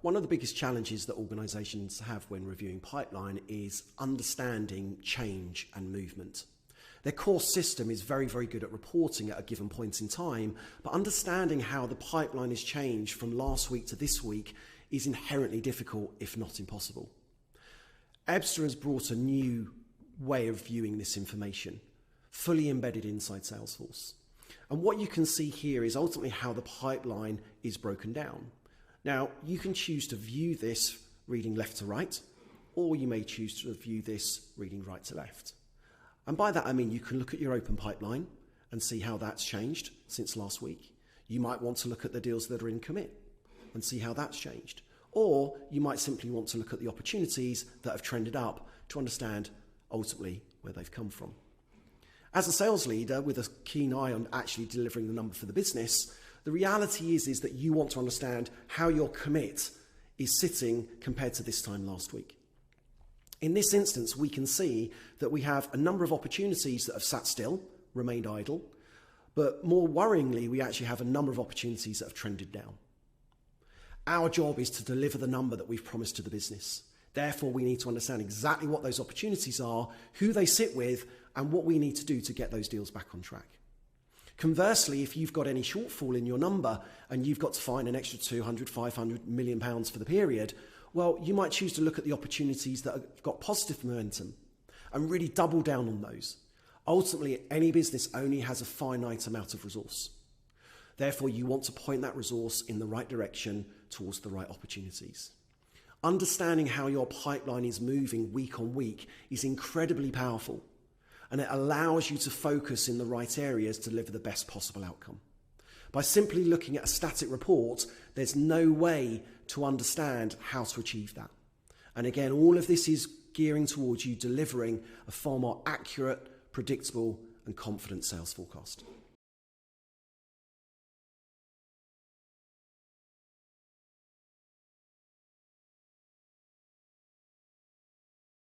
One of the biggest challenges that organisations have when reviewing pipeline is understanding change and movement. Their core system is very, very good at reporting at a given point in time, but understanding how the pipeline has changed from last week to this week is inherently difficult, if not impossible. Ebsta has brought a new way of viewing this information, fully embedded inside Salesforce. And what you can see here is ultimately how the pipeline is broken down. Now, you can choose to view this reading left to right, or you may choose to view this reading right to left. And by that, I mean you can look at your open pipeline and see how that's changed since last week. You might want to look at the deals that are in commit and see how that's changed. Or you might simply want to look at the opportunities that have trended up to understand ultimately where they've come from. As a sales leader with a keen eye on actually delivering the number for the business, the reality is that you want to understand how your commit is sitting compared to this time last week. In this instance, we can see that we have a number of opportunities that have sat still, remained idle, but more worryingly, we actually have a number of opportunities that have trended down. Our job is to deliver the number that we've promised to the business. Therefore, we need to understand exactly what those opportunities are, who they sit with, and what we need to do to get those deals back on track. Conversely, if you've got any shortfall in your number and you've got to find an extra 200, 500 million pounds for the period, well, you might choose to look at the opportunities that have got positive momentum and really double down on those. Ultimately, any business only has a finite amount of resource. Therefore, you want to point that resource in the right direction towards the right opportunities. Understanding how your pipeline is moving week on week is incredibly powerful, and it allows you to focus in the right areas to deliver the best possible outcome. By simply looking at a static report, there's no way to understand how to achieve that. And again, all of this is gearing towards you delivering a far more accurate, predictable, and confident sales forecast.